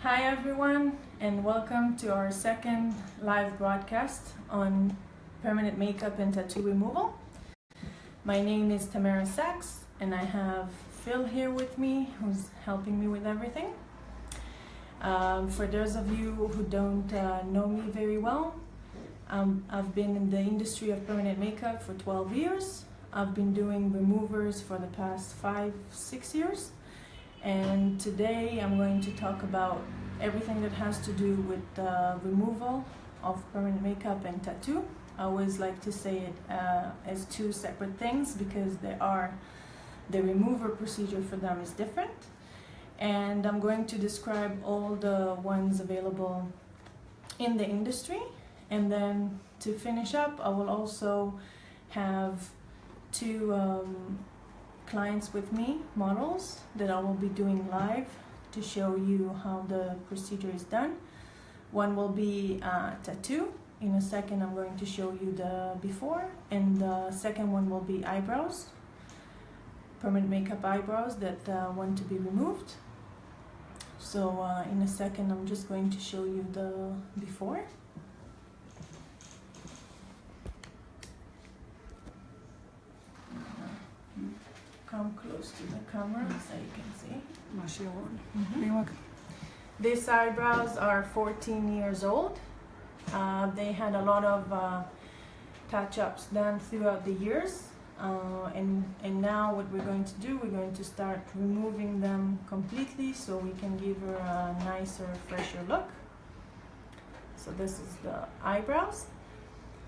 Hi everyone, and welcome to our second live broadcast on permanent makeup and tattoo removal. My name is Tamara Sachs, and I have Phil here with me, who's helping me with everything. For those of you who don't know me very well, I've been in the industry of permanent makeup for 12 years. I've been doing removers for the past 5-6 years. And today I'm going to talk about everything that has to do with the removal of permanent makeup and tattoo. I always like to say it as two separate things because the remover procedure for them is different. And I'm going to describe all the ones available in the industry. And then to finish up, I will also have two clients with me, models, that I will be doing live to show you how the procedure is done. One will be tattoo. In a second I'm going to show you the before, and the second one will be eyebrows, permanent makeup eyebrows that want to be removed. So in a second I'm just going to show you the before. Come close to the camera so you can see. These eyebrows are 14 years old. They had a lot of touch-ups done throughout the years. And now what we're going to do, we're going to start removing them completely so we can give her a nicer, fresher look. So this is the eyebrows.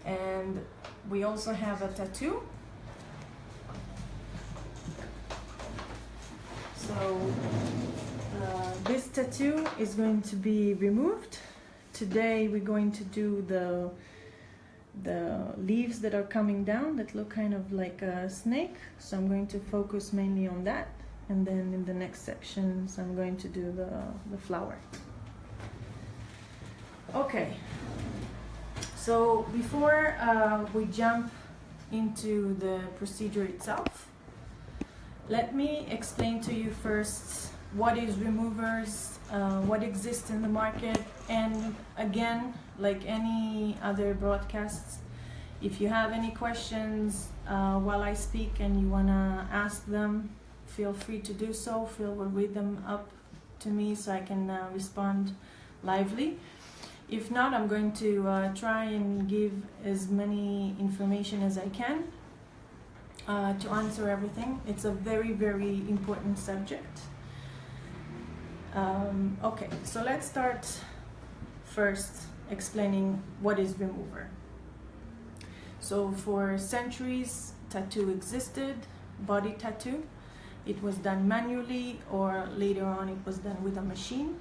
And we also have a tattoo. So this tattoo is going to be removed. Today we're going to do the leaves that are coming down that look kind of like a snake. So I'm going to focus mainly on that. And then in the next sections I'm going to do the flower. Okay. So before we jump into the procedure itself, let me explain to you first what is removers, what exists in the market, and again, like any other broadcasts, if you have any questions while I speak and you want to ask them, feel free to do so. Phil will read them up to me so I can respond lively. If not, I'm going to try and give as many information as I can to answer everything. It's a very, very important subject. Okay, so let's start first explaining what is remover. So for centuries, tattoo existed, body tattoo. It was done manually, or later on it was done with a machine.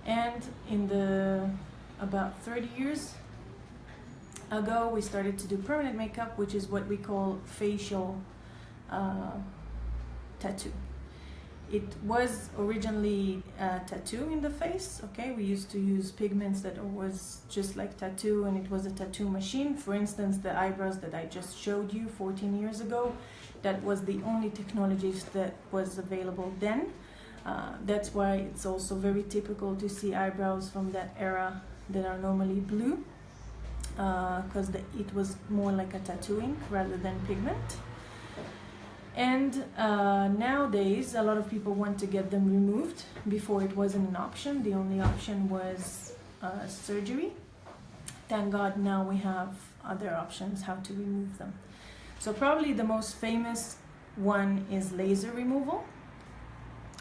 And in the about 30 years ago, we started to do permanent makeup, which is what we call facial tattoo. It was originally tattoo in the face. Okay, we used to use pigments that was just like tattoo, and it was a tattoo machine. For instance, the eyebrows that I just showed you 14 years ago, that was the only technologies that was available then. That's why it's also very typical to see eyebrows from that era that are normally blue, because it was more like a tattooing rather than pigment. And nowadays a lot of people want to get them removed. Before it wasn't an option, the only option was surgery. Thank God now we have other options how to remove them. So probably the most famous one is laser removal.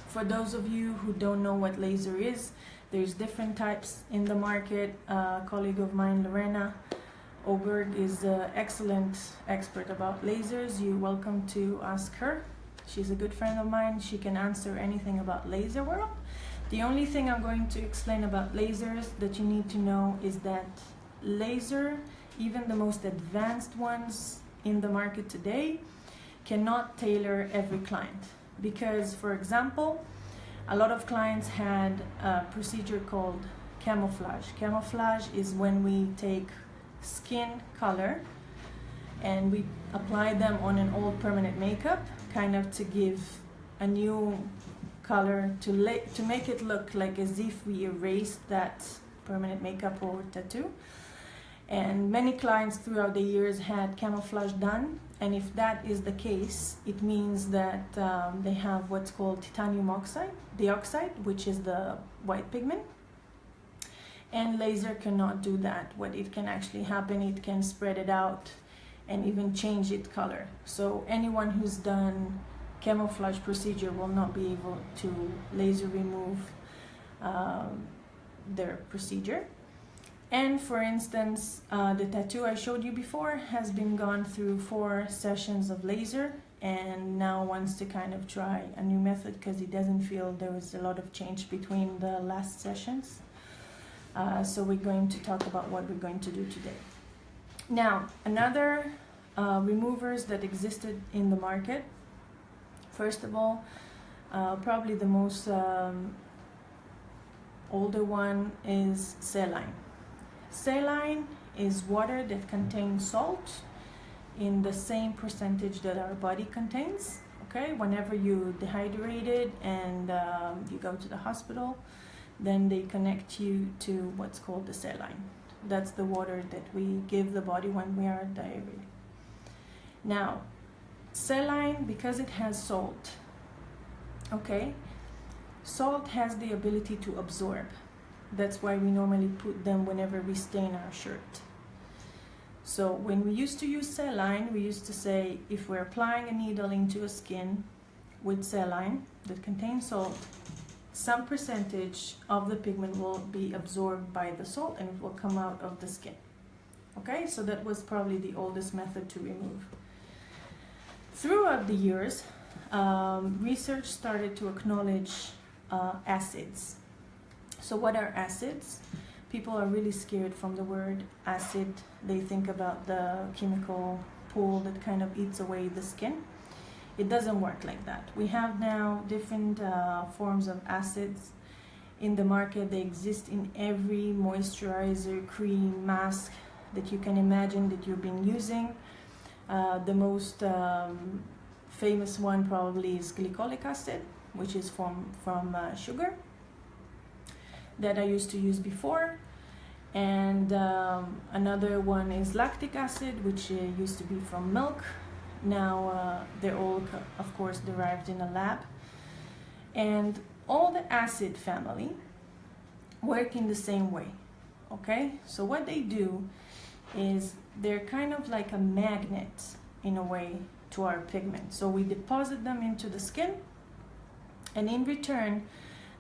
For those of you who don't know what laser is, there's different types in the market. A colleague of mine, Lorena Oberg, is an excellent expert about lasers. You're welcome to ask her. She's a good friend of mine. She can answer anything about laser world. The only thing I'm going to explain about lasers that you need to know is that laser, even the most advanced ones in the market today, cannot tailor every client. Because, for example, a lot of clients had a procedure called camouflage. Camouflage is when we take skin color and we apply them on an old permanent makeup, kind of to give a new color to make it look like as if we erased that permanent makeup or tattoo. And many clients throughout the years had camouflage done, and if that is the case, it means that they have what's called titanium dioxide, which is the white pigment. And laser cannot do that. What it can actually happen, it can spread it out and even change its color. So anyone who's done camouflage procedure will not be able to laser remove their procedure. And for instance, the tattoo I showed you before has been gone through 4 sessions of laser and now wants to kind of try a new method because he doesn't feel there was a lot of change between the last sessions. So we're going to talk about what we're going to do today. Now, another removers that existed in the market, first of all, probably the most older one is saline. Saline is water that contains salt in the same percentage that our body contains. Okay, whenever you dehydrated and you go to the hospital, then they connect you to what's called the saline. That's the water that we give the body when we are diuretic. Now, saline, because it has salt, okay, salt has the ability to absorb. That's why we normally put them whenever we stain our shirt. So when we used to use saline, we used to say if we're applying a needle into a skin with saline that contains salt, some percentage of the pigment will be absorbed by the salt and it will come out of the skin. Okay, so that was probably the oldest method to remove. Throughout the years, research started to acknowledge acids. So what are acids? People are really scared from the word acid. They think about the chemical pool that kind of eats away the skin. It doesn't work like that. We have now different forms of acids in the market. They exist in every moisturizer, cream, mask that you can imagine that you've been using. The most famous one probably is glycolic acid, which is from sugar, that I used to use before. And another one is lactic acid, which used to be from milk. Now they're all, of course, derived in a lab. And all the acid family work in the same way, okay? So what they do is they're kind of like a magnet in a way to our pigment. So we deposit them into the skin, and in return,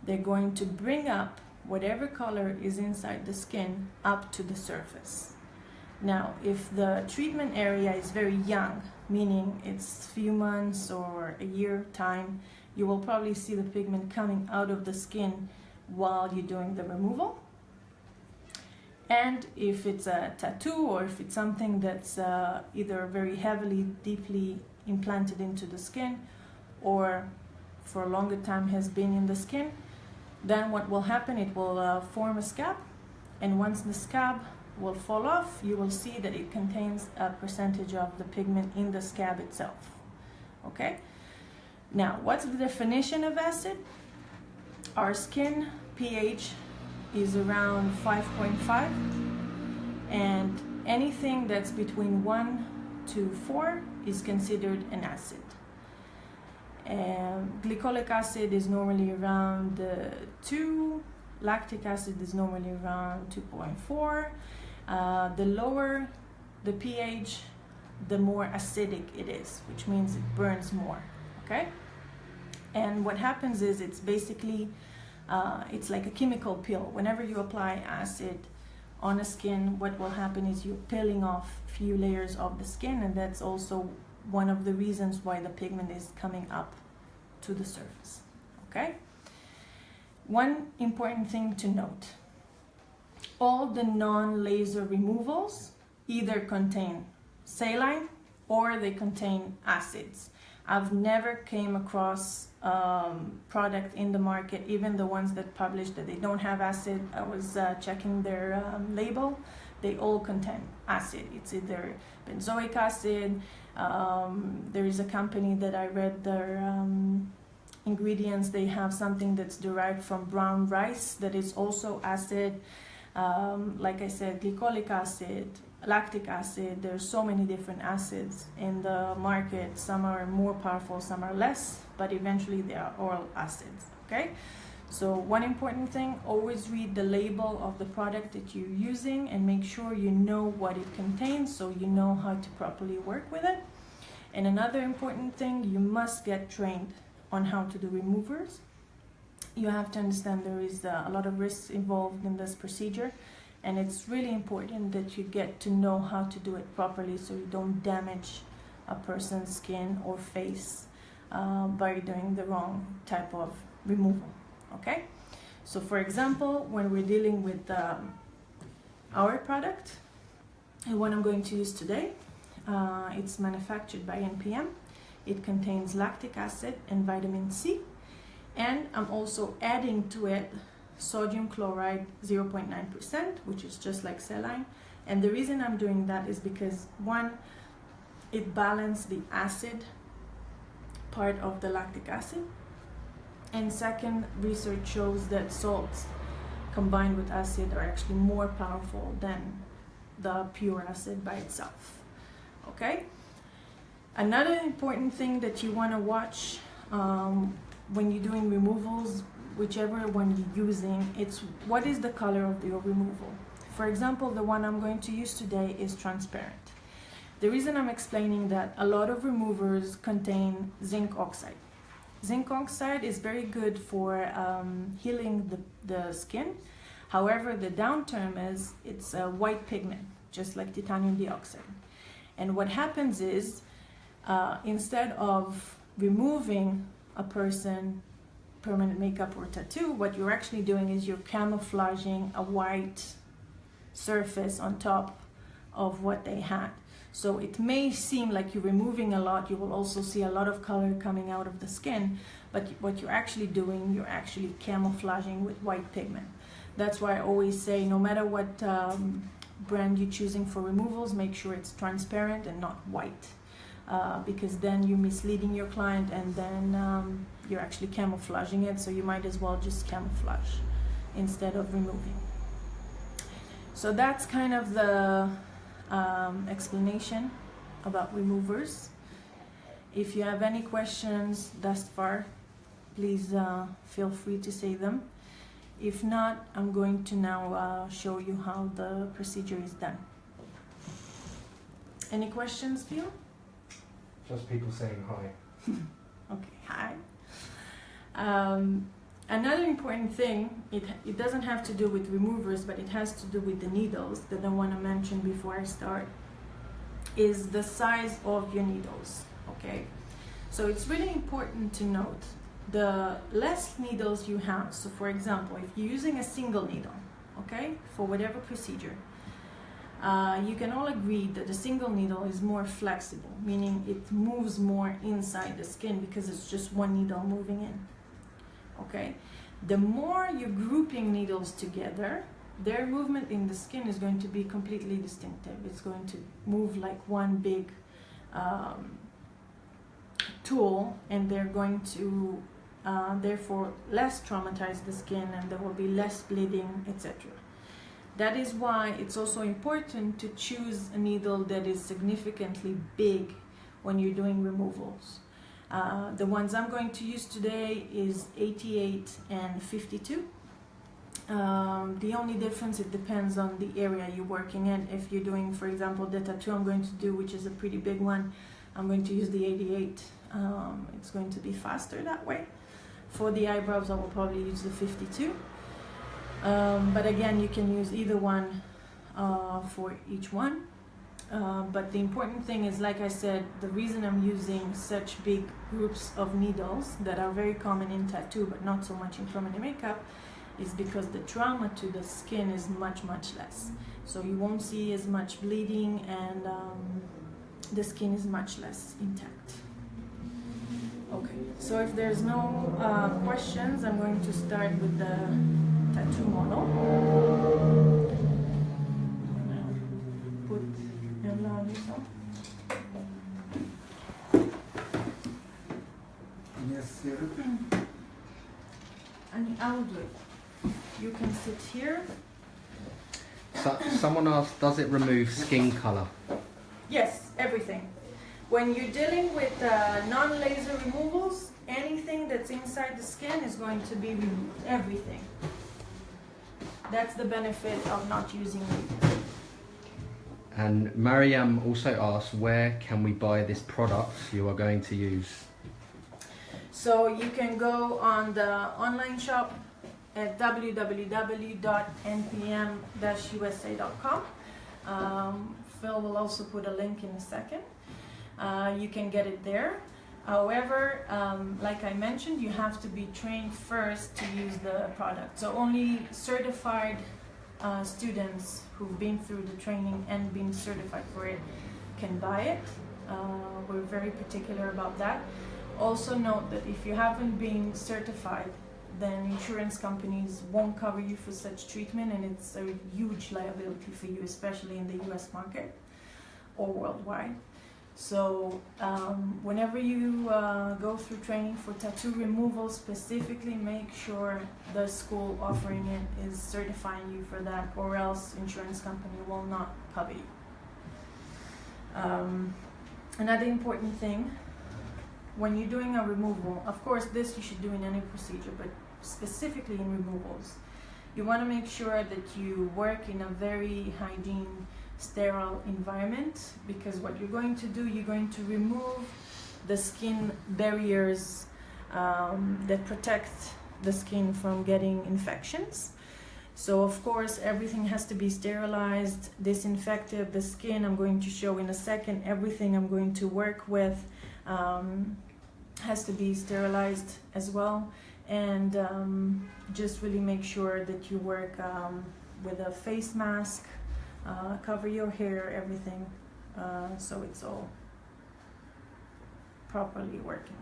they're going to bring up whatever color is inside the skin up to the surface. Now, if the treatment area is very young, meaning it's few months or a year time, you will probably see the pigment coming out of the skin while you're doing the removal. And if it's a tattoo or if it's something that's either very heavily, deeply implanted into the skin or for a longer time has been in the skin, then what will happen, it will form a scab, and once the scab will fall off, you will see that it contains a percentage of the pigment in the scab itself. Okay? Now, what's the definition of acid? Our skin pH is around 5.5, and anything that's between 1 to 4 is considered an acid. Glycolic acid is normally around 2, lactic acid is normally around 2.4. The lower the pH, the more acidic it is, which means it burns more, okay? And what happens is it's basically, it's like a chemical pill. Whenever you apply acid on a skin, what will happen is you're peeling off a few layers of the skin, and that's also one of the reasons why the pigment is coming up to the surface, okay? One important thing to note, all the non-laser removals either contain saline or they contain acids. I've never came across product in the market, even the ones that publish that they don't have acid. I was checking their label, they all contain acid. It's either benzoic acid. There is a company that I read their ingredients. They have something that's derived from brown rice that is also acid. Like I said, glycolic acid, lactic acid. There's so many different acids in the market. Some are more powerful, some are less, but eventually they are all acids, okay? So one important thing, always read the label of the product that you're using and make sure you know what it contains so you know how to properly work with it. And another important thing, you must get trained on how to do removers. You have to understand there is a lot of risks involved in this procedure, and it's really important that you get to know how to do it properly so you don't damage a person's skin or face by doing the wrong type of removal. Okay, so for example, when we're dealing with our product, and what I'm going to use today, it's manufactured by NPM. It contains lactic acid and vitamin C, and I'm also adding to it sodium chloride 0.9%, which is just like saline. And the reason I'm doing that is because, one, it balances the acid part of the lactic acid, and second, research shows that salts combined with acid are actually more powerful than the pure acid by itself. Okay? Another important thing that you want to watch when you're doing removals, whichever one you're using, it's what is the color of your removal. For example, the one I'm going to use today is transparent. The reason I'm explaining that, a lot of removers contain zinc oxide. Zinc oxide is very good for healing the skin. However, the down term is it's a white pigment, just like titanium dioxide. And what happens is, instead of removing a person permanent makeup or tattoo, what you're actually doing is you're camouflaging a white surface on top of what they had. So it may seem like you're removing a lot. You will also see a lot of color coming out of the skin, but what you're actually doing, you're actually camouflaging with white pigment. That's why I always say, no matter what brand you're choosing for removals, make sure it's transparent and not white, because then you're misleading your client, and then you're actually camouflaging it. So you might as well just camouflage instead of removing. So that's kind of the explanation about removers. If you have any questions thus far, please feel free to say them. If not, I'm going to now show you how the procedure is done. Any questions, Phil? Just people saying hi. Okay, hi. Another important thing, it doesn't have to do with removers, but it has to do with the needles that I want to mention before I start, is the size of your needles, okay? So it's really important to note, the less needles you have, so for example, if you're using a single needle, okay, for whatever procedure, you can all agree that a single needle is more flexible, meaning it moves more inside the skin because it's just one needle moving in. Okay, the more you're grouping needles together, their movement in the skin is going to be completely distinctive. It's going to move like one big tool, and they're going to therefore less traumatize the skin, and there will be less bleeding, etc. That is why it's also important to choose a needle that is significantly big when you're doing removals. The ones I'm going to use today is 88 and 52. The only difference, it depends on the area you're working in. If you're doing, for example, the tattoo I'm going to do, which is a pretty big one, I'm going to use the 88. It's going to be faster that way. For the eyebrows, I will probably use the 52. But again, you can use either one for each one. But the important thing is, like I said, the reason I'm using such big groups of needles that are very common in tattoo but not so much in permanent makeup is because the trauma to the skin is much, much less. So you won't see as much bleeding, and the skin is much less intact. Okay, so if there's no questions, I'm going to start with the tattoo model. Yes, And I will do it. You can sit here. So, someone asked, does it remove skin colour? Yes, everything. When you're dealing with non-laser removals, anything that's inside the skin is going to be removed. Everything. That's the benefit of not using it. And Mariam also asked, where can we buy this product you are going to use? So you can go on the online shop at www.npm-usa.com. Phil will also put a link in a second. You can get it there. However, like I mentioned, you have to be trained first to use the product. So only certified students who've been through the training and been certified for it can buy it. We're very particular about that. Also note that if you haven't been certified, then insurance companies won't cover you for such treatment, and it's a huge liability for you, especially in the US market or worldwide. So whenever you go through training for tattoo removal specifically, make sure the school offering it is certifying you for that, or else insurance company will not cover you. Another important thing, when you're doing a removal, of course this you should do in any procedure, but specifically in removals, you want to make sure that you work in a very hygiene, sterile environment, because what you're going to do, you're going to remove the skin barriers that protect the skin from getting infections. So of course everything has to be sterilized, disinfected. The skin, I'm going to show in a second, everything I'm going to work with has to be sterilized as well. And just really make sure that you work with a face mask, cover your hair, everything, so it's all properly working.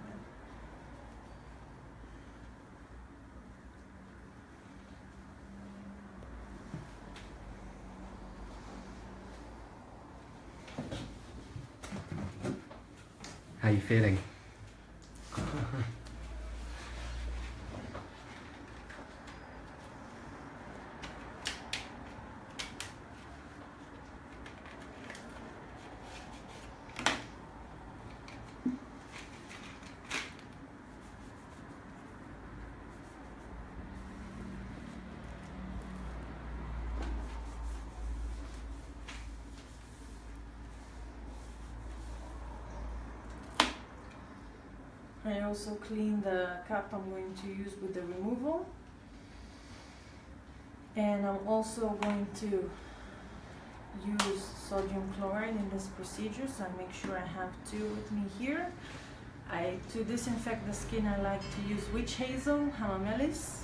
How are you feeling? I also clean the cup I'm going to use with the removal, and I'm also going to use sodium chloride in this procedure, so I make sure I have two with me here. To disinfect the skin, I like to use witch hazel, hamamelis.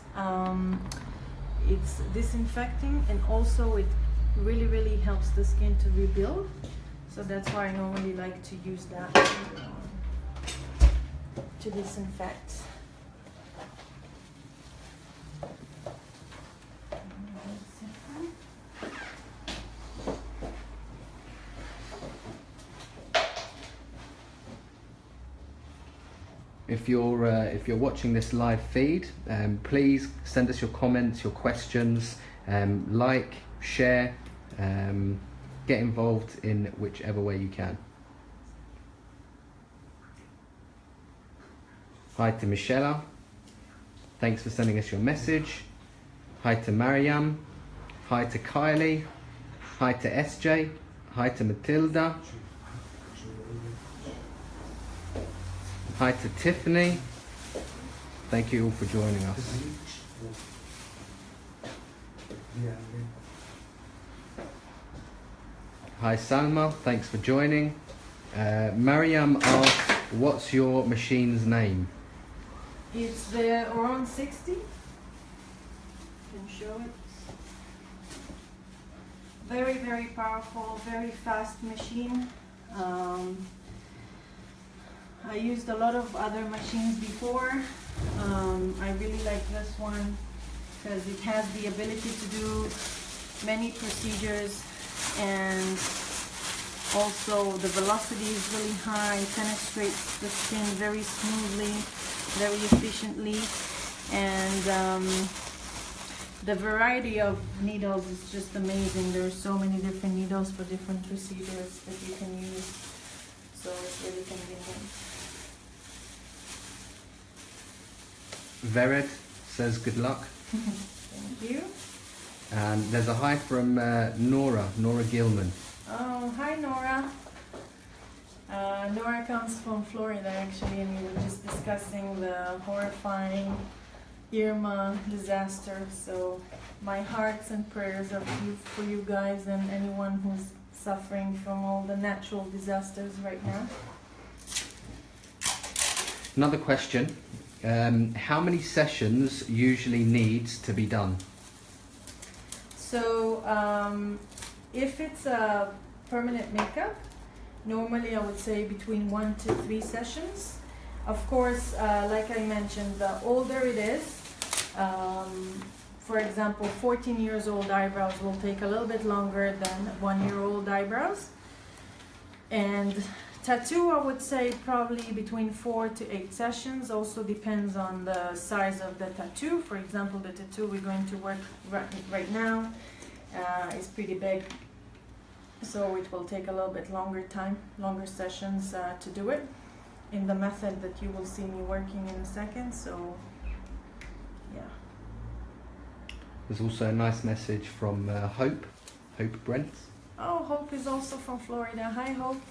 It's disinfecting, and also it really helps the skin to rebuild, so that's why I normally like to use that to disinfect. If you're watching this live feed, please send us your comments, your questions, like, share, get involved in whichever way you can. Hi to Michelle, thanks for sending us your message. Hi to Mariam, hi to Kylie, hi to SJ, hi to Matilda, hi to Tiffany. Thank you all for joining us. Hi Salma, thanks for joining. Mariam asked, what's your machine's name? It's the Oron 60. Can show it. Very powerful, very fast machine. I used a lot of other machines before. I really like this one because it has the ability to do many procedures, and also the velocity is really high. It penetrates the skin very smoothly, very efficiently. And the variety of needles is just amazing. There are so many different needles for different procedures that you can use, so it's really convenient. Vered says good luck. Thank you. And there's a hi from Nora Gilman. Oh, hi Nora. Nora comes from Florida actually, and we were just discussing the horrifying Irma disaster. So my hearts and prayers are for you guys and anyone who's suffering from all the natural disasters right now. Another question. How many sessions usually needs to be done? So if it's a permanent makeup, normally I would say between 1 to 3 sessions. Of course, like I mentioned, the older it is, for example, 14 years old eyebrows will take a little bit longer than 1-year-old eyebrows. And tattoo, I would say probably between 4 to 8 sessions. Also depends on the size of the tattoo. For example, the tattoo we're going to work right now is pretty big, so it will take a little bit longer sessions to do it in the method that you will see me working in a second. So yeah. There's also a nice message from Hope Brent. Oh, Hope is also from Florida. Hi Hope.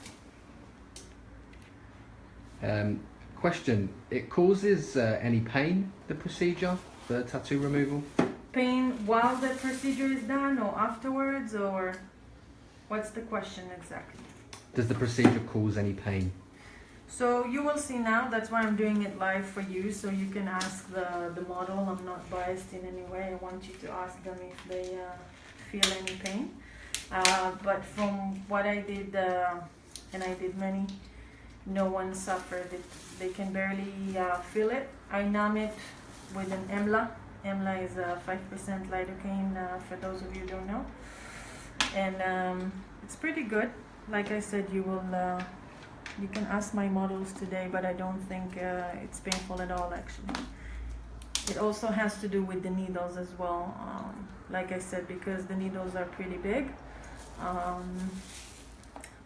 Question, it causes any pain, the procedure, the tattoo removal? Pain while the procedure is done or afterwards, or what's the question exactly? Does the procedure cause any pain? So you will see now, that's why I'm doing it live for you, so you can ask the model. I'm not biased in any way. I want you to ask them if they feel any pain. But from what I did, and I did many, no one suffered it. They can barely feel it. I numb it with an EMLA. EMLA is a 5% lidocaine, for those of you who don't know. And it's pretty good. Like I said, you can ask my models today, but I don't think it's painful at all actually. It also has to do with the needles as well. Like I said, because the needles are pretty big,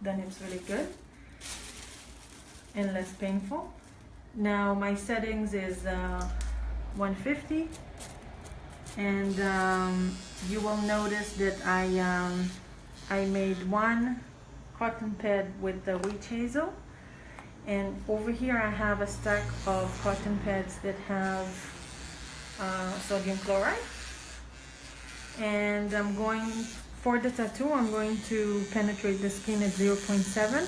then it's really good and less painful. Now my settings is 150, and you will notice that I made one cotton pad with the witch hazel, and over here I have a stack of cotton pads that have sodium chloride. And I'm going, for the tattoo, I'm going to penetrate the skin at 0.7.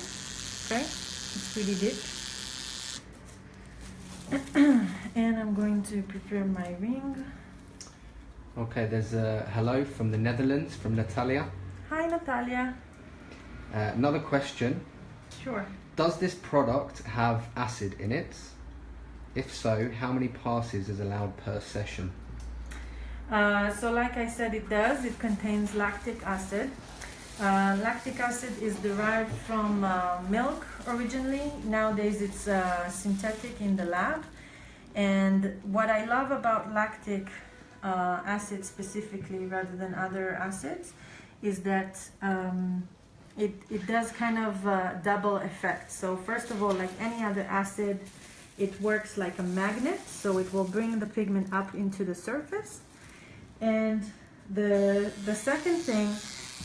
Okay, it's pretty deep. And I'm going to prepare my ring. Okay, there's a hello from the Netherlands, from Natalia. Hi Natalia. Another question. Sure. Does this product have acid in it? If so, how many passes is allowed per session? So like I said, it does. It contains lactic acid. Lactic acid is derived from milk originally. Nowadays it's synthetic in the lab. And what I love about lactic acid specifically rather than other acids is that it does kind of double effect. So first of all, like any other acid, it works like a magnet, so it will bring the pigment up into the surface. And the second thing,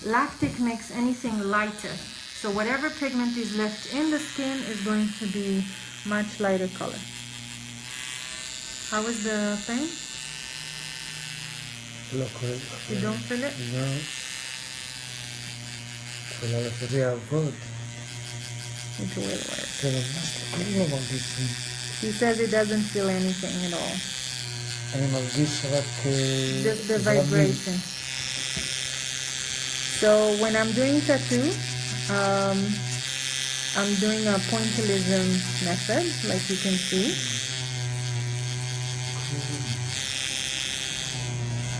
lactic makes anything lighter. So whatever pigment is left in the skin is going to be much lighter color. How is the pain? You don't feel it? No. Pero lo sería good. It will work. Pero no maldito. She says it doesn't feel anything at all. Animal dice que... Just the vibration. So when I'm doing tattoo, I'm doing a pointillism method, like you can see.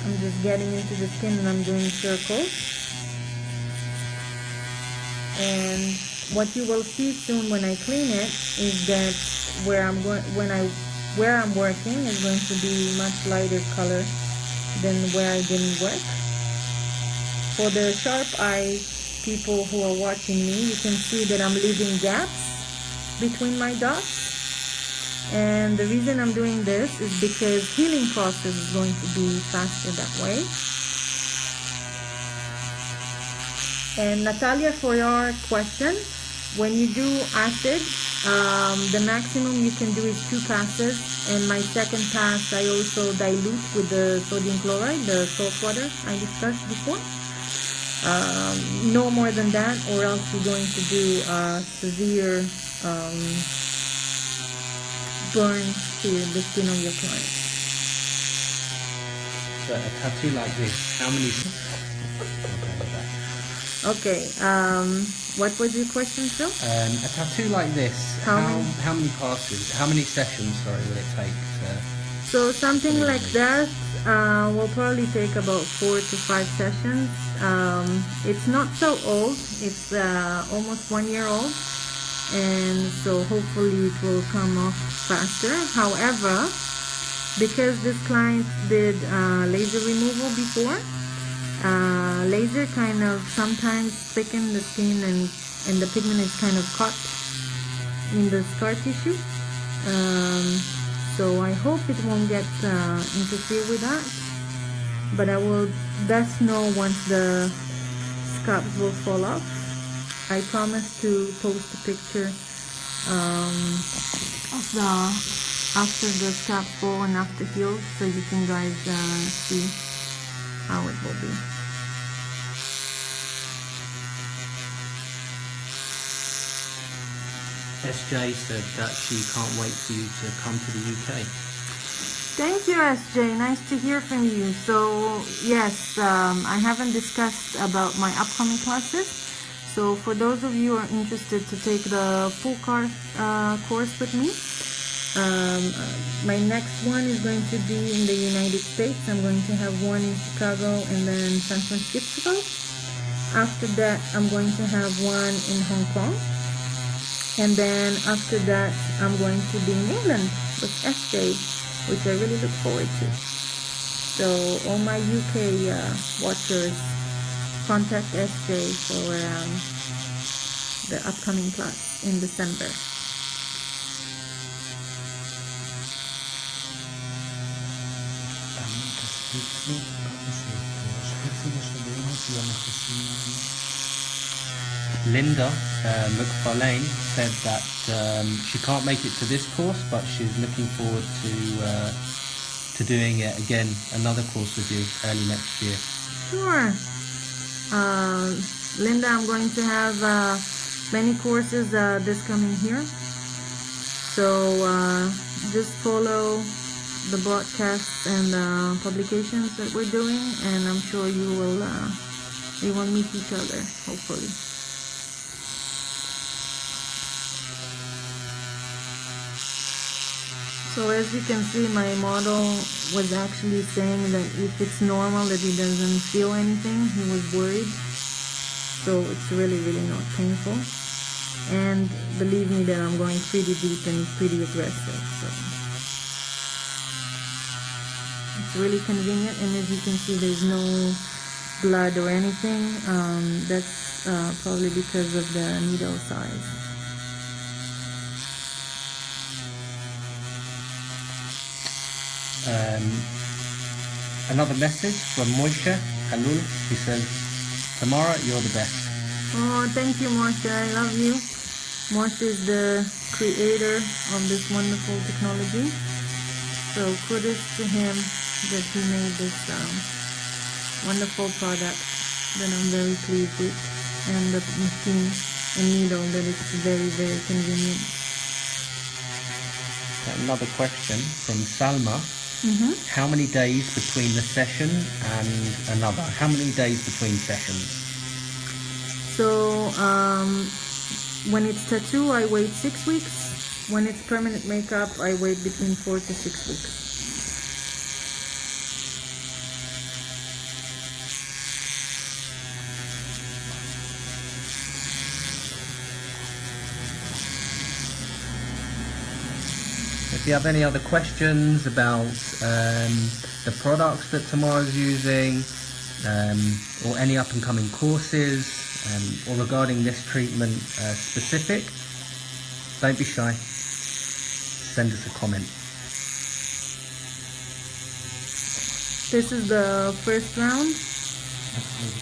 I'm just getting into the skin and I'm doing circles. And what you will see soon when I clean it is that where I'm going, when I where I'm working is going to be much lighter color than where I didn't work. For the sharp eye people who are watching me, you can see that I'm leaving gaps between my dots. And the reason I'm doing this is because healing process is going to be faster that way. And Natalia, for your question, when you do acid, the maximum you can do is 2 passes. And my second pass, I also dilute with the sodium chloride, the salt water I discussed before. No more than that, or else you're going to do severe burn to the skin of your client. So a tattoo like this, how many... Okay, what was your question, Phil? A tattoo like this, how many passes, how many sessions, sorry, will it take to... So something like that will probably take about 4 to 5 sessions. It's not so old, it's almost 1 year old, and so hopefully it will come off faster. However, because this client did laser removal before, laser kind of sometimes thicken the skin, and the pigment is kind of caught in the scar tissue. So I hope it won't get interfere with that, but I will best know once the scabs will fall off. I promise to post a picture of the after the scabs fall and after healed, so you can guys see how it will be. SJ said that she can't wait for you to come to the UK. Thank you, SJ. Nice to hear from you. So yes, I haven't discussed about my upcoming classes. So for those of you who are interested to take the full course with me, my next one is going to be in the United States. I'm going to have one in Chicago and then San Francisco. After that, I'm going to have one in Hong Kong. And then after that, I'm going to be in England with SJ, which I really look forward to. So all my UK watchers, contact SJ for the upcoming class in December. Linda McFarlane said that she can't make it to this course, but she's looking forward to doing it again, another course with you early next year. Sure. Linda, I'm going to have many courses this coming year. So just follow the broadcasts and publications that we're doing, and I'm sure you will meet each other, hopefully. So as you can see, my model was actually saying that if it's normal that he doesn't feel anything, he was worried. So it's really, really not painful. And believe me that I'm going pretty deep and pretty aggressive. So it's really convenient, and as you can see, there's no blood or anything. That's probably because of the needle size. Another message from Moishe Halul, who says, Tamara, you're the best. Oh, thank you, Moishe. I love you. Moishe is the creator of this wonderful technology. So kudos to him that he made this wonderful product that I'm very pleased with, and the machine and needle that is very, very convenient. Another question from Salma. How many days between the session and another? How many days between sessions? So when it's tattoo, I wait 6 weeks. When it's permanent makeup, I wait between 4 to 6 weeks. if you have any other questions about the products that Tamara's using, or any up and coming courses, or regarding this treatment specific, don't be shy. Send us a comment. This is the first round.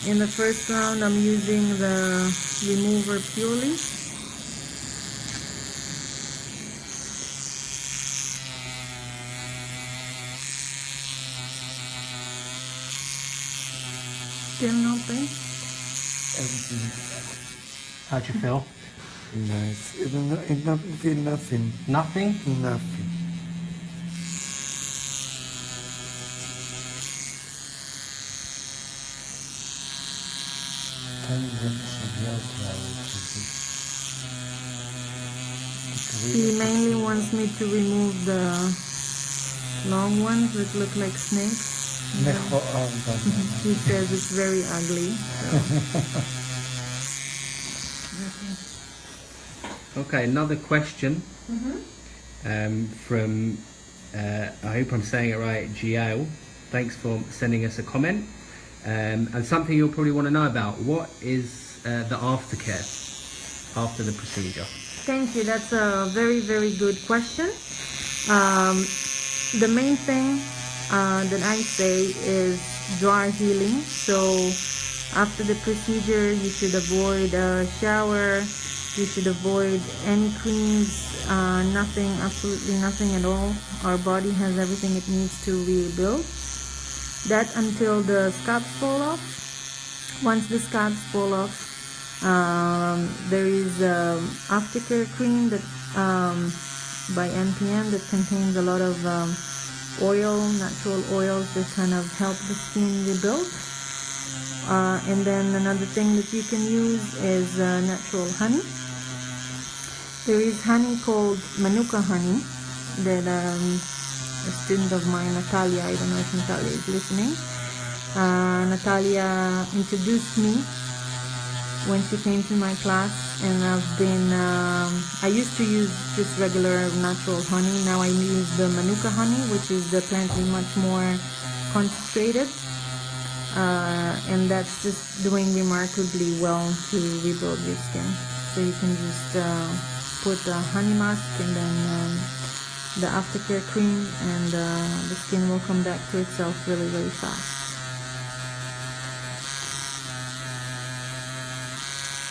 In the first round, I'm using the remover purely. Still no pain? How'd you feel? Nice. It not feel nothing. Nothing? Nothing. He mainly wants me to remove the long ones that look like snakes. He says it's very ugly. So. Okay, another question from, I hope I'm saying it right, Giao. Thanks for sending us a comment. And something you'll probably want to know about. What is the aftercare after the procedure? Thank you. That's a very, very good question. The main thing that I say is dry healing. So after the procedure, you should avoid a shower. You should avoid any creams, nothing, absolutely nothing at all. Our body has everything it needs to rebuild. That until the scabs fall off. Once the scabs fall off, there is Aftercare Cream that by NPM that contains a lot of oil, natural oils that kind of help the skin rebuild. And then another thing that you can use is natural honey. There is honey called Manuka honey that a student of mine, Natalia, I don't know if Natalia is listening, Natalia introduced me when she came to my class, and I've been, I used to use just regular natural honey. Now I use the Manuka honey, which is apparently much more concentrated, and that's just doing remarkably well to rebuild your skin. So you can just put the honey mask and then the Aftercare Cream, and the skin will come back to itself really, really fast.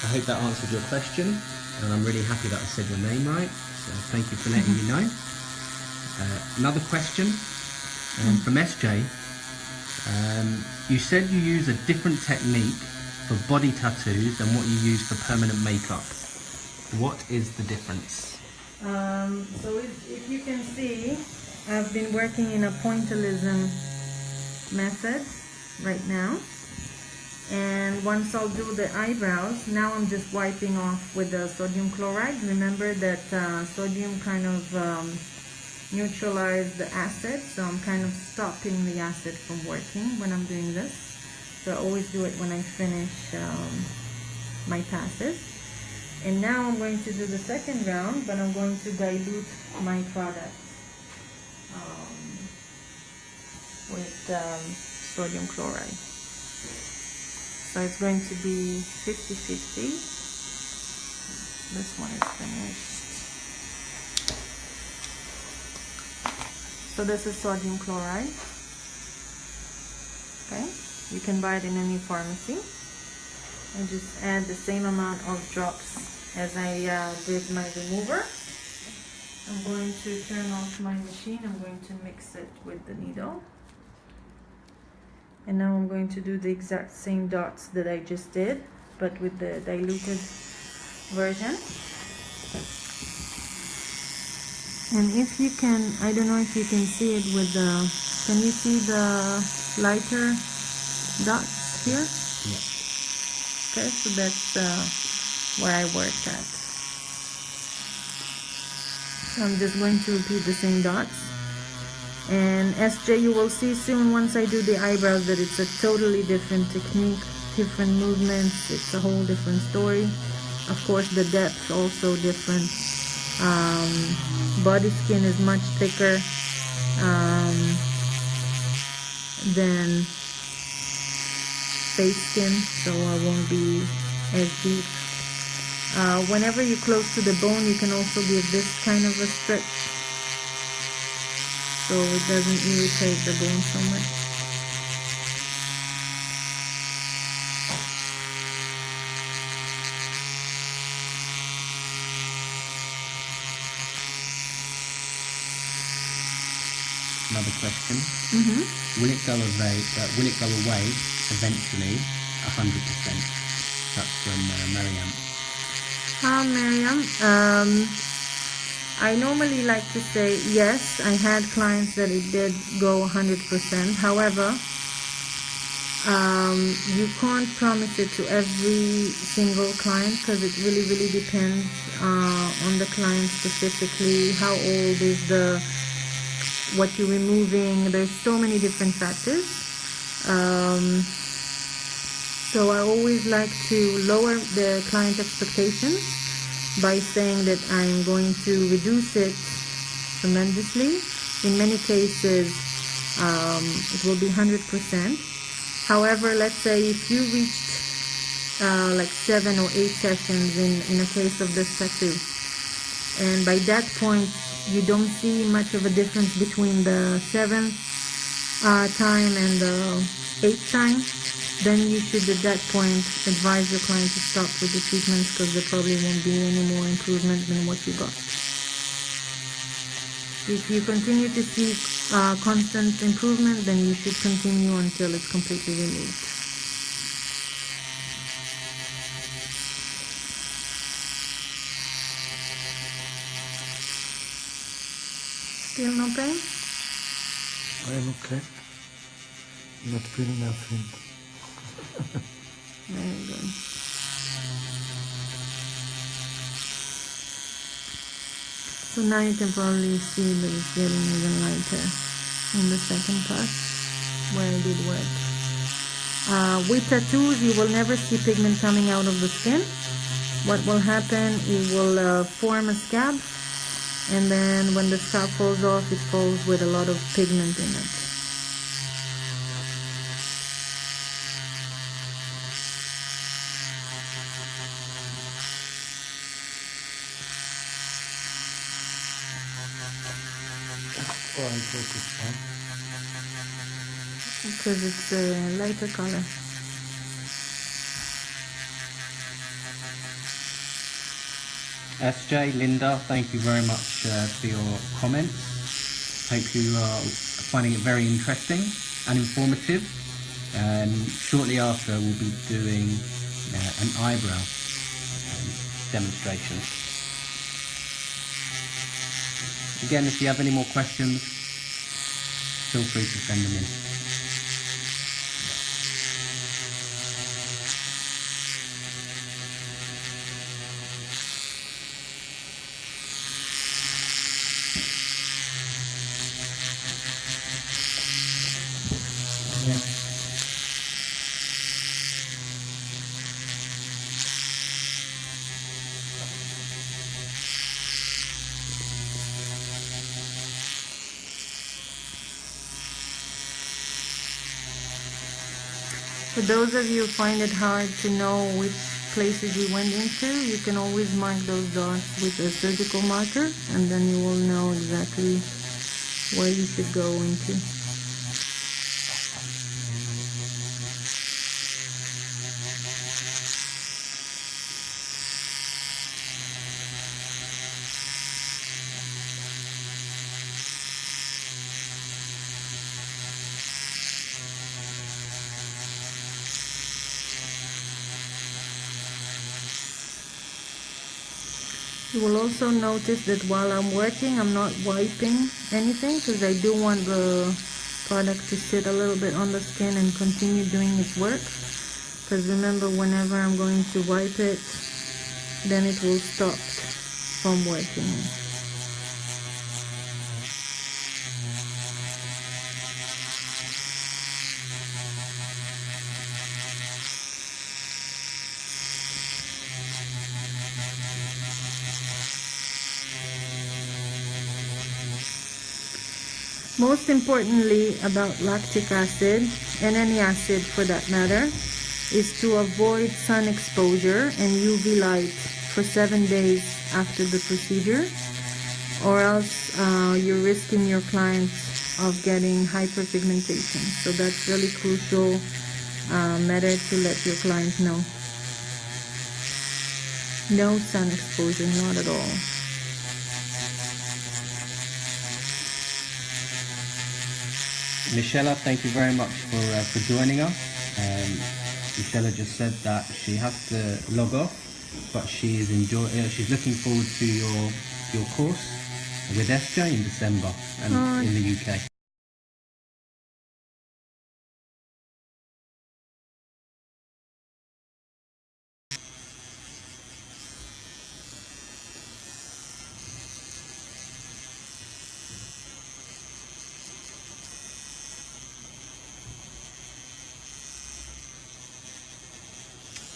I hope that answered your question, and I'm really happy that I said your name right, so thank you for letting me know. Another question from SJ. You said you use a different technique for body tattoos than what you use for permanent makeup. What is the difference? So if you can see, I've been working in a pointillism method right now. And once I'll do the eyebrows, now I'm just wiping off with the sodium chloride. Remember that sodium kind of neutralized the acid, so I'm kind of stopping the acid from working when I'm doing this. So I always do it when I finish my passes. And now I'm going to do the second round, but I'm going to dilute my product with sodium chloride. So it's going to be 50-50. This one is finished. So this is sodium chloride. Okay, you can buy it in any pharmacy. And just add the same amount of drops as I did my remover. I'm going to turn off my machine. I'm going to mix it with the needle. And now I'm going to do the exact same dots that I just did, but with the diluted version. And if you can, I don't know if you can see it with the, can you see the lighter dots here? Yeah. Okay, so that's where I worked at. So I'm just going to repeat the same dots. And SJ, you will see soon once I do the eyebrows that it's a totally different technique, different movements, it's a whole different story. Of course the depth also different. Body skin is much thicker than face skin, so I won't be as deep. Whenever you're close to the bone, you can also give this kind of a stretch so it doesn't irritate the bone so much. Another question. Will it go away eventually 100%? That's from Mariam. Hi Mariam. I normally like to say yes. I had clients that it did go 100%. However, you can't promise it to every single client because it really depends on the client specifically. How old is what you're removing? There's so many different factors. So I always like to lower the client expectations by saying that I'm going to reduce it tremendously. In many cases, it will be 100%. However, let's say if you reached like 7 or 8 sessions in a case of this tattoo, and by that point you don't see much of a difference between the 7th time and the 8th time, then you should at that point advise your client to stop with the treatments because there probably won't be any more improvement than what you got. If you continue to see constant improvement, then you should continue until it's completely removed. Still no pain? I'm okay. Not feeling nothing. Very good. So now you can probably see that it's getting even lighter in the second part where I did work. With tattoos, you will never see pigment coming out of the skin. What will happen, it will form a scab, and then when the scab falls off, it falls with a lot of pigment in it. Oh, I thought it's fine. Because it's a lighter color. SJ, Linda, thank you very much for your comments. Hope you are finding it very interesting and informative. Shortly after, we'll be doing an eyebrow demonstration. Again, if you have any more questions, feel free to send them in. For those of you who find it hard to know which places we went into, you can always mark those dots with a surgical marker, and then you will know exactly where you should go into. You will also notice that while I'm working, I'm not wiping anything because I do want the product to sit a little bit on the skin and continue doing its work. Because remember, whenever I'm going to wipe it, then it will stop from working. Most importantly about lactic acid, and any acid for that matter, is to avoid sun exposure and UV light for 7 days after the procedure, or else you're risking your client of getting hyperpigmentation. So that's really crucial matter to let your client know. No sun exposure, not at all. Michelle, thank you very much for joining us. Michelle just said that she has to log off, but she is she's looking forward to your course with Esther in December and in the UK.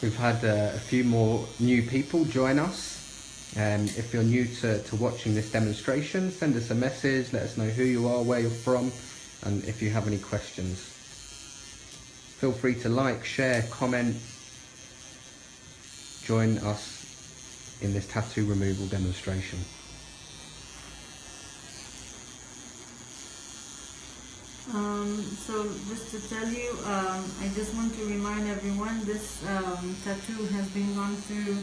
We've had a few more new people join us. If you're new to watching this demonstration, send us a message, let us know who you are, where you're from, and if you have any questions. Feel free to like, share, comment. Join us in this tattoo removal demonstration. So just to tell you, I just want to remind everyone this tattoo has been gone through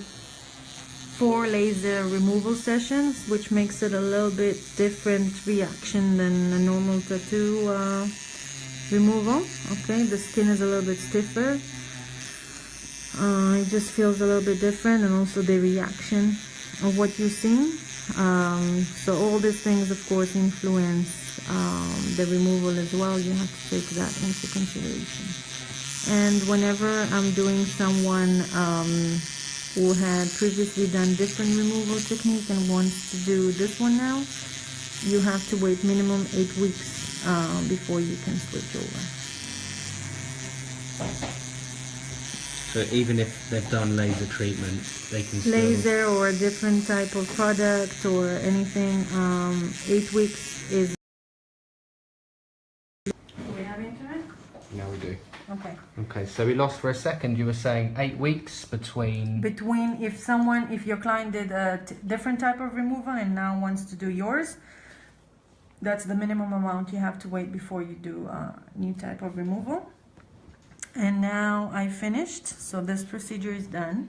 4 laser removal sessions, which makes it a little bit different reaction than a normal tattoo removal. Okay, the skin is a little bit stiffer. It just feels a little bit different, and also the reaction of what you're seeing. So all these things, of course, influence the removal as well. You have to take that into consideration. And whenever I'm doing someone who had previously done different removal technique and wants to do this one now, you have to wait minimum 8 weeks before you can switch over. So even if they've done laser treatment, they can still... Laser or a different type of product or anything, 8 weeks is... Do we have internet? Yeah, we do. Okay. Okay, so we lost for a second. You were saying 8 weeks between if your client did a different type of removal and now wants to do yours, that's the minimum amount you have to wait before you do a new type of removal. And now I finished, so this procedure is done.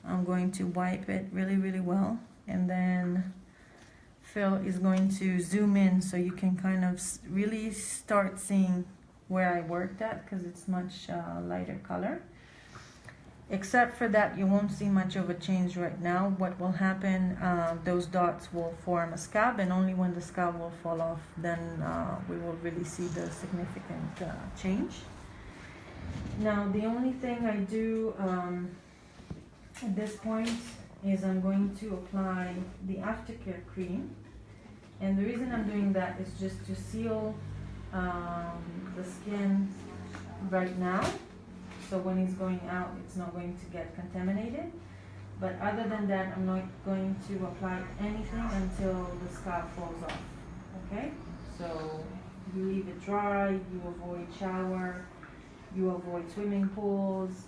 I'm going to wipe it really, really well, and then Phil is going to zoom in so you can kind of really start seeing where I worked at, because it's much lighter color. Except for that, you won't see much of a change right now. What will happen, those dots will form a scab, and only when the scab will fall off, then we will really see the significant change. Now, the only thing I do at this point is I'm going to apply the Aftercare Cream. And the reason I'm doing that is just to seal the skin right now. So when it's going out, it's not going to get contaminated. But other than that, I'm not going to apply anything until the scab falls off. Okay? So you leave it dry, you avoid shower, you avoid swimming pools,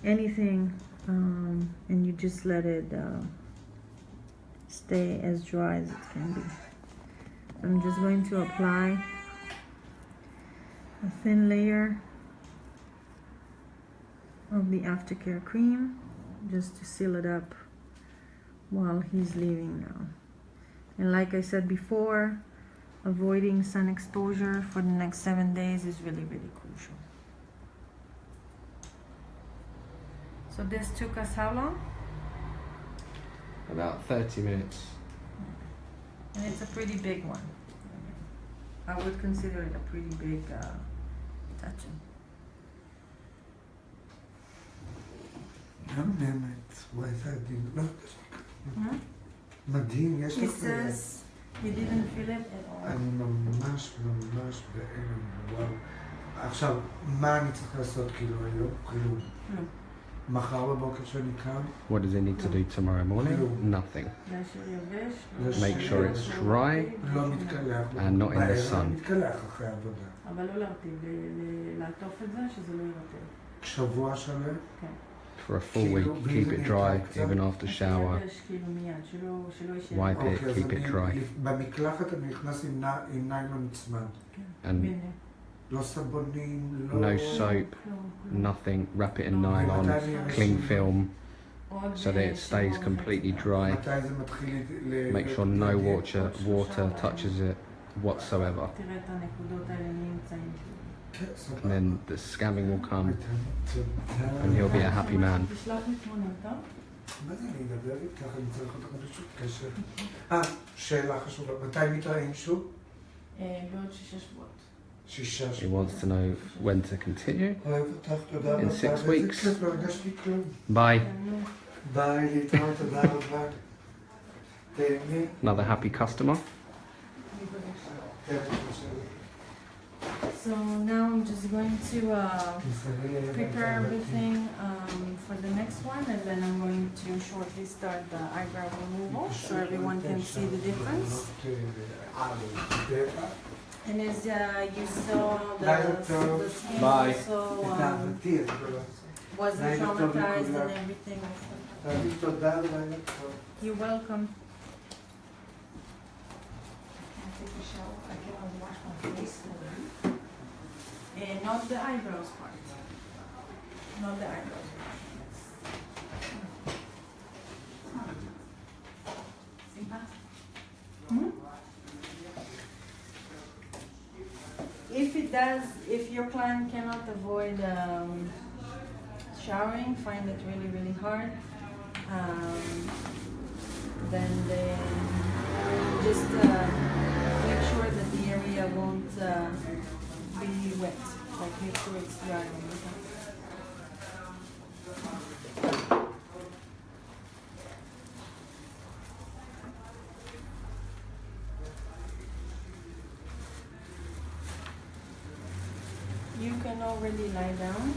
anything, and you just let it stay as dry as it can be. I'm just going to apply a thin layer of the Aftercare Cream just to seal it up while he's leaving now. And like I said before, avoiding sun exposure for the next 7 days is really, really crucial. So this took us how long? about 30 minutes. And it's a pretty big one. I would consider it a pretty big tattoo. גם באמת, הוא הייתה עדין, לא, מדהים, יש It לך... says you didn't feel it at all. אני ממש ממש בהלם, וואו. עכשיו, מה אני צריך לעשות כאילו היום? כלום. מחר בבוקר שאני קם, What does it need to do tomorrow morning? Nothing. Make sure it's dry לא מתקלח. and not in the בערב sun. אני מתקלח אחרי העבודה. אבל לא להרטיב, לעטוף את זה, שזה לא ירטב. שבוע שלם. כן. For a full week, keep it dry even after shower. Wipe it, keep it dry. במקלחת אני נכנס עם ניילון צמד. And לא סבונים, לא... no soap, nothing. Wrap it in nylon, cling film, so that it stays completely dry. מתי זה מתחיל Make sure no water touches it whatsoever. תראה את הנקודות האלה נמצאים. And then the scamming will come and he'll be a happy man. תשלח לי תמונות, טוב? מה זה, אני אדבר איתך, אני צריך אותך פשוט קשר. שאלה חשובה, מתי מתראים שוב? בעוד 6 שבועות. 6 He שבועות. wants to know when to continue. אוהב אותך, תודה רבה. In 6 weeks. איזה כיף, לא הרגשתי כלום. Bye. ביי, להתראות, תודה רבה. תהנה. Another happy customer. So now I'm just going to prepare everything for the next one, and then I'm going to shortly start the eyebrow removal so everyone can see the difference. And as you saw, the skin Bye. also wasn't traumatized and everything. You're welcome. Take a shower. I cannot wash my face. Not the eyebrows part. Not the eyebrows part. Hmm? If your client cannot avoid showering, find it really, really hard, then they just make sure that the area won't be wet. Like make sure it's dry all the time. You can already lie down.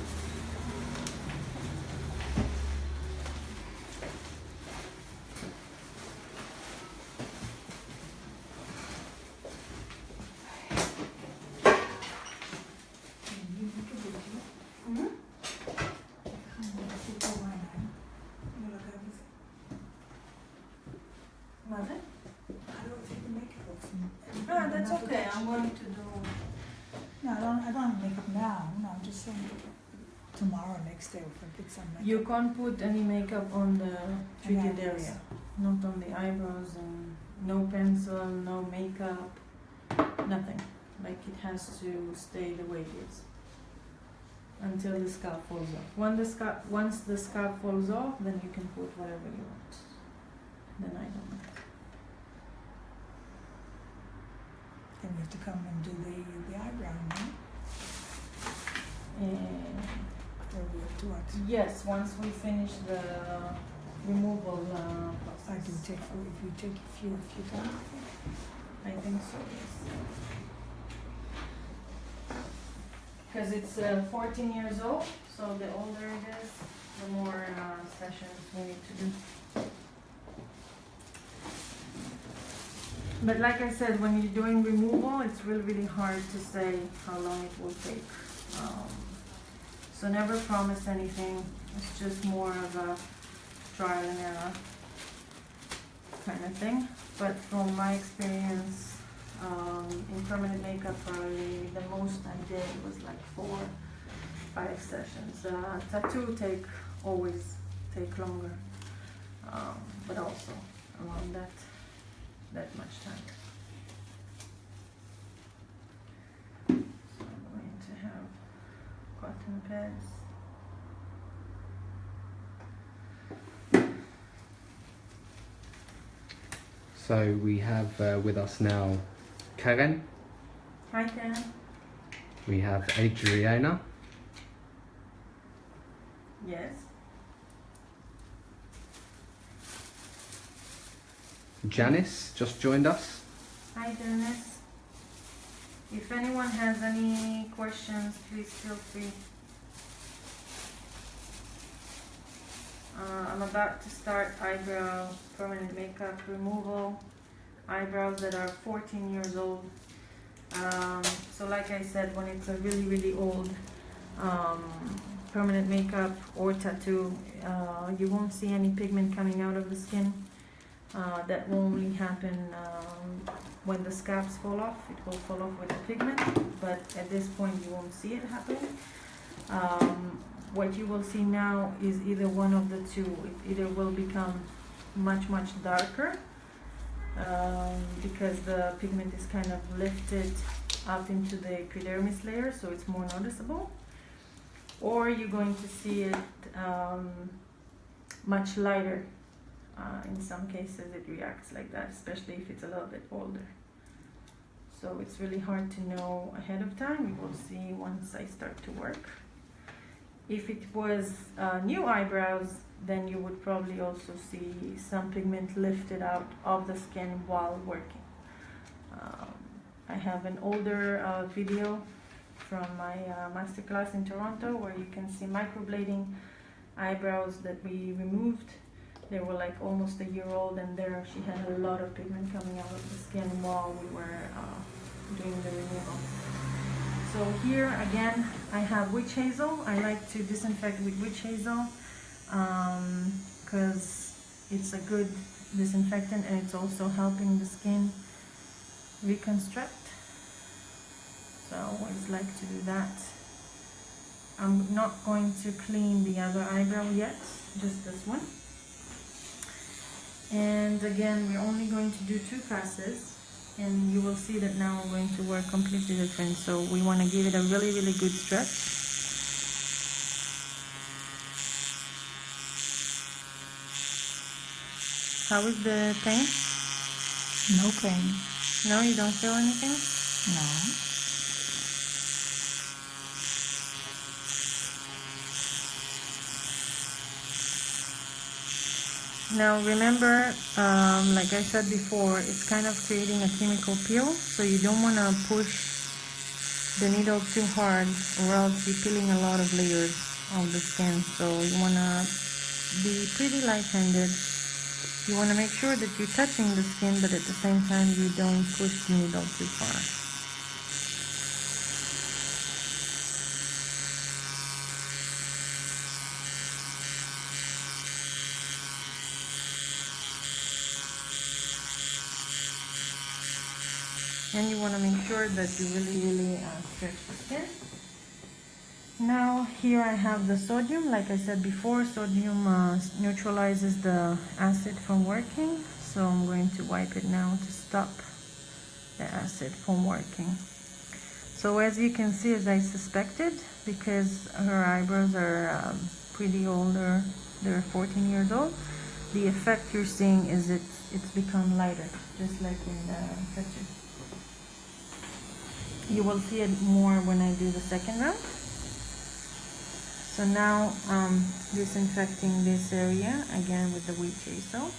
That's okay. I'm going to do. No, I don't have makeup now. No, I'm just saying tomorrow, next day, we can put some makeup. You can't put any makeup on the treated Eyebrows. area, not on the eyebrows, and no pencil, no makeup, nothing. Like it has to stay the way it is until the scalp falls off. Once the scalp falls off, then you can put whatever you want. Then I don't know. Then we have to come and do the eyebrow, no? Or we have to what? Yes, once we finish the removal process. I can take, if you take a few times. I think so, yes. Because it's 14 years old, so the older it is, the more sessions we need to do. But like I said, when you're doing removal, it's really, really hard to say how long it will take. So never promise anything. It's just more of a trial and error kind of thing. But from my experience, in permanent makeup, probably the most I did was like 4-5 sessions. Tattoo always take longer, but also around that much time. So I'm going to have cotton pads. So we have with us now Karen, Hi, Karen. we have Adriana, Yes. Janice just joined us. Hi, Janice. If anyone has any questions, please feel free. I'm about to start eyebrow permanent makeup removal. Eyebrows that are 14 years old. So like I said, when it's a really, really old permanent makeup or tattoo, you won't see any pigment coming out of the skin. That will only happen when the scabs fall off. It will fall off with the pigment, but at this point you won't see it happening. What you will see now is either one of the two. It either will become much, much darker because the pigment is kind of lifted up into the epidermis layer, so it's more noticeable, or you're going to see it much lighter. In some cases it reacts like that, especially if it's a little bit older. So it's really hard to know ahead of time. We will see once I start to work. If it was new eyebrows, then you would probably also see some pigment lifted out of the skin while working. I have an older video from my masterclass in Toronto where you can see microblading eyebrows that we removed. They were like almost a year old, and there she had a lot of pigment coming out of the skin while we were doing the removal. So here again, I have witch hazel. I like to disinfect with witch hazel because it's a good disinfectant and it's also helping the skin reconstruct. So I always like to do that. I'm not going to clean the other eyebrow yet, just this one. And again, we're only going to do 2 passes, and you will see that now we're going to work completely different. So we want to give it a really, really good stretch. How is the pain? No pain. No, you don't feel anything? No. Now remember, like I said before, it's kind of creating a chemical peel, so you don't want to push the needle too hard or else you're peeling a lot of layers of the skin. So you want to be pretty light-handed. You want to make sure that you're touching the skin, but at the same time you don't push the needle too far. And you want to make sure that you really stretch the skin. Now here I have the sodium. Like I said before, sodium neutralizes the acid from working. So I'm going to wipe it now to stop the acid from working. So as you can see, as I suspected, because her eyebrows are pretty older, they're 14 years old, the effect you're seeing is it's become lighter, just like in the tattoo. You will see it more when I do the second round. So now disinfecting this area again with the witch hazel.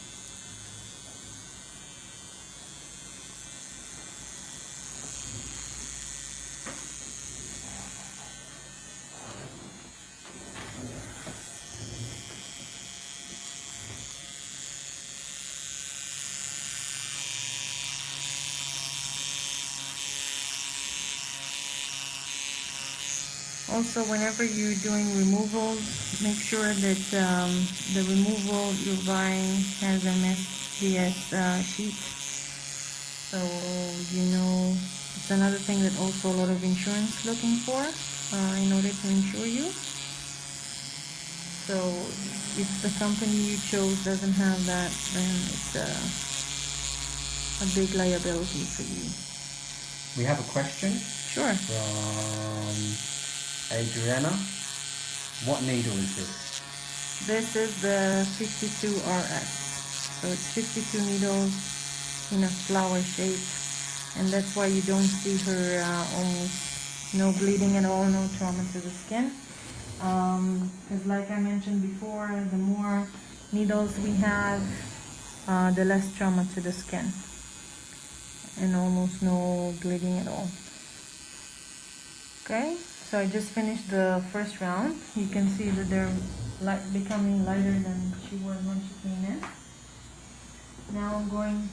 Also, whenever you're doing removals, make sure that the removal you're buying has an SDS sheet. So, you know, it's another thing that also a lot of insurance looking for in order to insure you. So, if the company you chose doesn't have that, then it's a big liability for you. We have a question. Sure. From Adriana. What needle is this? This is the 52 RS. So it's 52 needles in a flower shape, and that's why you don't see her almost no bleeding at all, no trauma to the skin. Because like I mentioned before, the more needles we have, the less trauma to the skin, and almost no bleeding at all. Okay, so I just finished the first round. You can see that they're becoming lighter than she was when she came in. Now I'm going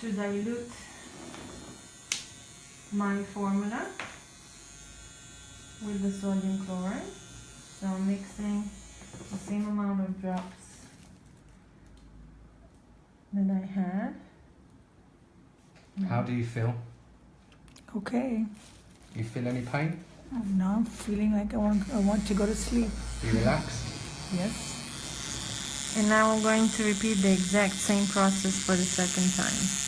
to dilute my formula with the sodium chloride. So I'm mixing the same amount of drops that I had. How do you feel? Okay. You feel any pain? Now I'm feeling like I want to go to sleep. You relaxed? Yes. And now I'm going to repeat the exact same process for the second time.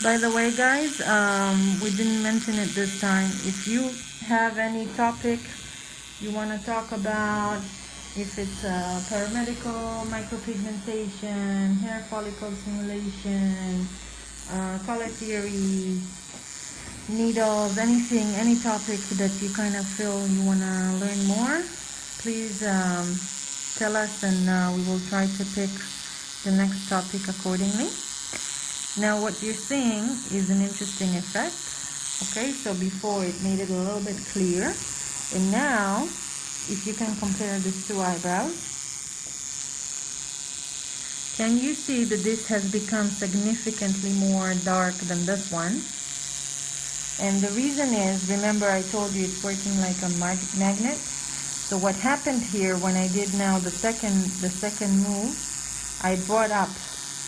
By the way, guys, we didn't mention it this time. If you have any topic you want to talk about, if it's paramedical, micropigmentation, hair follicle stimulation, color theory, needles, anything, any topic that you kind of feel you want to learn more, please tell us, and we will try to pick the next topic accordingly. Now what you're seeing is an interesting effect. Okay, so before it made it a little bit clear, and now if you can compare these two eyebrows, can you see that this has become significantly more dark than this one? And the reason is, remember I told you it's working like a magnet. So what happened here when I did now the second move, I brought up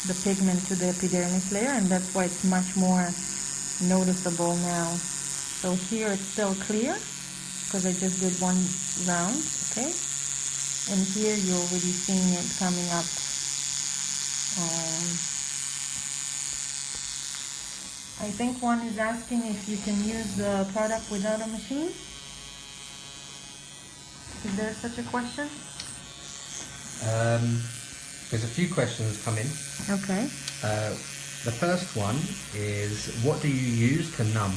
the pigment to the epidermis layer, and that's why it's much more noticeable now. So here it's still clear because I just did one round, okay? And here you're already seeing it coming up. I think one is asking if you can use the product without a machine. Is there such a question? There's a few questions come in. Okay. The first one is, what do you use to numb?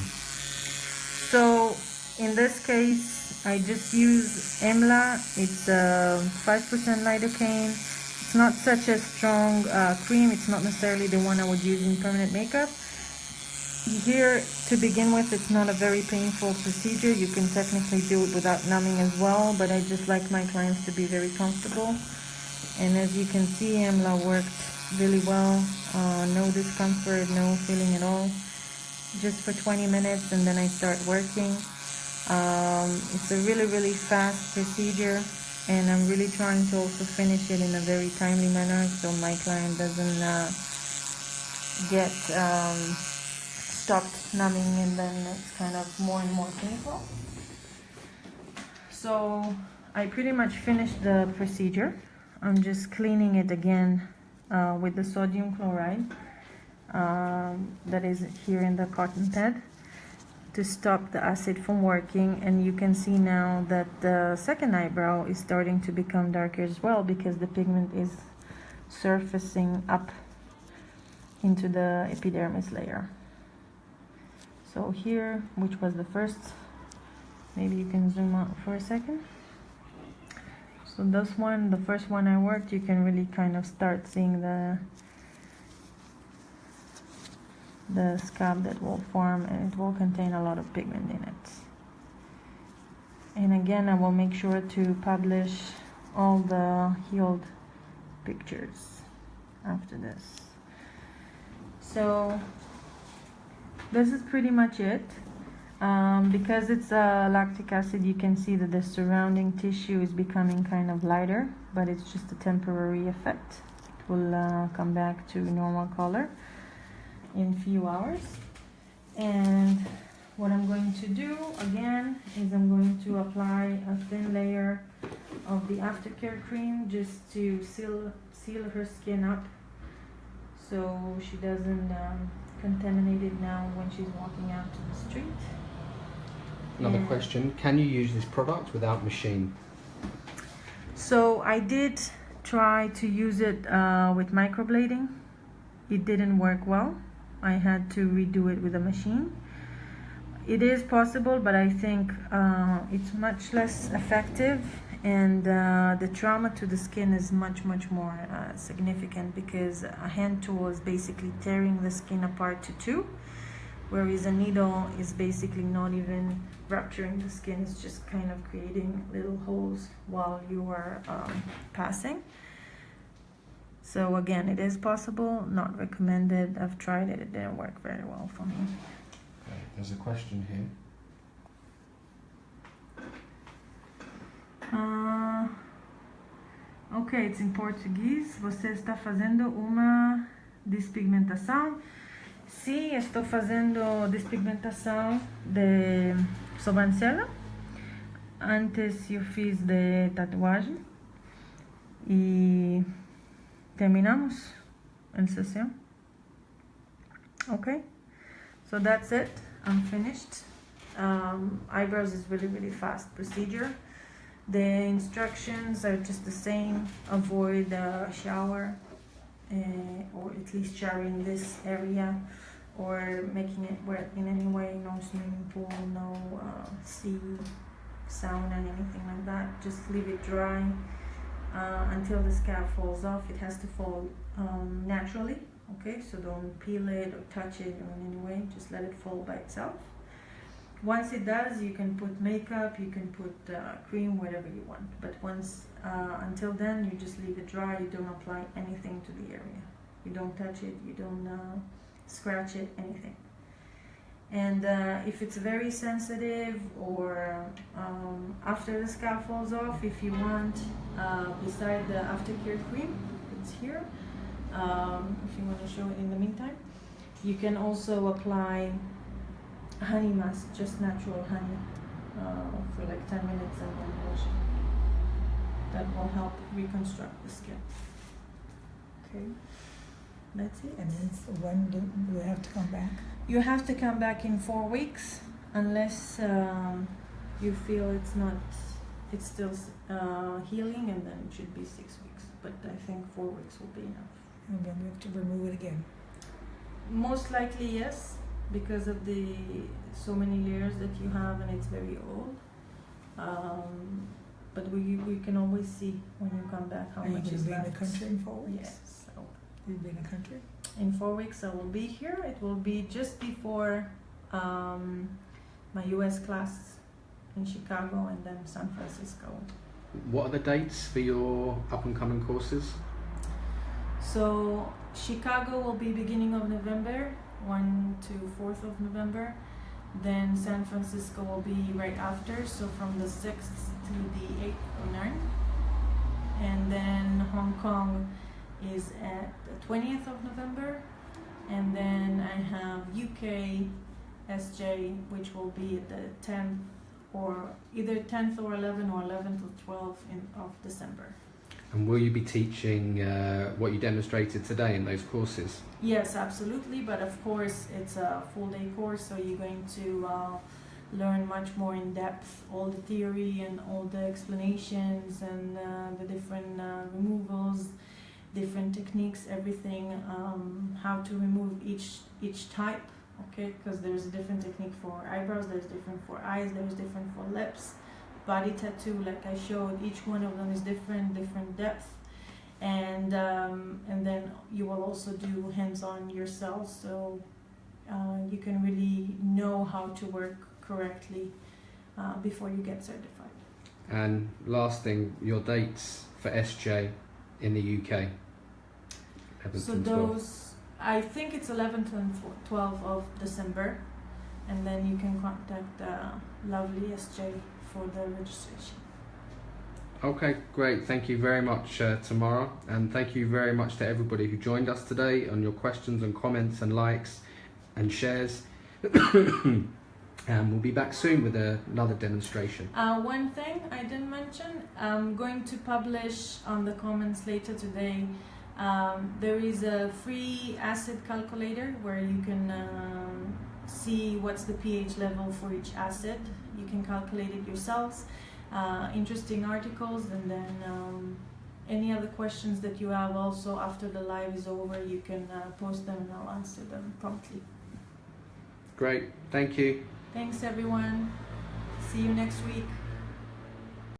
So in this case, I just use EMLA. It's 5% lidocaine. It's not such a strong cream. It's not necessarily the one I would use in permanent makeup. Here, to begin with, it's not a very painful procedure. You can technically do it without numbing as well, but I just like my clients to be very comfortable. And as you can see, EMLA worked really well. No discomfort, no feeling at all. Just for 20 minutes, and then I start working. It's a really, really fast procedure, and I'm really trying to also finish it in a very timely manner so my client doesn't get stopped numbing, and then it's kind of more and more painful. So I pretty much finished the procedure. I'm just cleaning it again with the sodium chloride that is here in the cotton pad to stop the acid from working. And you can see now that the second eyebrow is starting to become darker as well, because the pigment is surfacing up into the epidermis layer. So here, which was the first, maybe you can zoom out for a second. So this one, the first one I worked, you can really kind of start seeing the scab that will form, and it will contain a lot of pigment in it. And again, I will make sure to publish all the healed pictures after this. So this is pretty much it. Because it's lactic acid, you can see that the surrounding tissue is becoming kind of lighter, but it's just a temporary effect. It will come back to normal color in a few hours. And what I'm going to do again is I'm going to apply a thin layer of the Aftercare cream just to seal her skin up, so she doesn't contaminate it now when she's walking out to the street. Another And question, can you use this product without machine? so I did try to use it with microblading. It didn't work well. I had to redo it with a machine. It is possible, but I think it's much less effective, and the trauma to the skin is much more significant, because a hand tool is basically tearing the skin apart to two, whereas a needle is basically not even rupturing the skin, it's just kind of creating little holes while you are passing. So again, it is possible, not recommended. I've tried it, it didn't work very well for me. Okay, there's a question here. Ok, it's in Portuguese. Você está fazendo uma despigmentação? Sim, estou fazendo despigmentação de sobrancelha. Antes eu fiz de tatuagem. E terminamos a sessão. Okay, so that's it. I'm finished. Eyebrows is really fast procedure. The instructions are just the same. Avoid the shower, or at least showering this area, or making it wet in any way. No swimming pool, no sea, sauna, anything like that. Just leave it dry until the scalp falls off. It has to fall naturally. Okay, so don't peel it or touch it in any way. Just let it fall by itself. Once it does, you can put makeup, you can put cream, whatever you want. But until then, you just leave it dry. You don't apply anything to the area. You don't touch it, you don't scratch it, anything. And if it's very sensitive, or after the scalp falls off, if you want, beside the Aftercare Cream, it's here. If you want to show it in the meantime, you can also apply honey mask, just natural honey, for like 10 minutes and then wash it. That will help reconstruct the skin. Okay, that's it. And when do we have to come back? You have to come back in 4 weeks, unless you feel it's still healing, and then it should be 6 weeks. But I think 4 weeks will be enough. And then we have to remove it again. Most likely, yes, because of the so many layers that you have, and it's very old. But we can always see when you come back how Are you much going is to be in left. the country in 4 weeks? Yes. So You'll be in the country? in 4 weeks I will be here. It will be just before my US class in Chicago, and then San Francisco. What are the dates for your up and coming courses? So Chicago will be beginning of November, 1 to 4th of November. Then San Francisco will be right after, so from the 6th to the 8th or 9th. And then Hong Kong is at the 20th of November. And then I have UK SJ, which will be at the 10th, or either 10th or 11th, or 11th or 12th of December. And will you be teaching what you demonstrated today in those courses? Yes, absolutely, but of course it's a full day course, so you're going to learn much more in depth, all the theory and all the explanations, and the different removals, different techniques, everything, how to remove each type, okay, because there's a different technique for eyebrows, there's different for eyes, there's different for lips. Body tattoo, like I showed, each one of them is different depth, and then you will also do hands-on yourself, so you can really know how to work correctly before you get certified. And last thing, your dates for SJ in the UK. So those, I think it's 11th and 12th of December, and then you can contact lovely SJ for the registration. Okay, great. Thank you very much, Tamara, and thank you very much to everybody who joined us today, on your questions and comments and likes and shares. And we'll be back soon with another demonstration. One thing I didn't mention, I'm going to publish on the comments later today There is a free acid calculator where you can see what's the pH level for each acid. You can calculate it yourselves. Interesting articles, and then any other questions that you have also after the live is over, you can post them and I'll answer them promptly. Great, thank you. Thanks everyone. See you next week.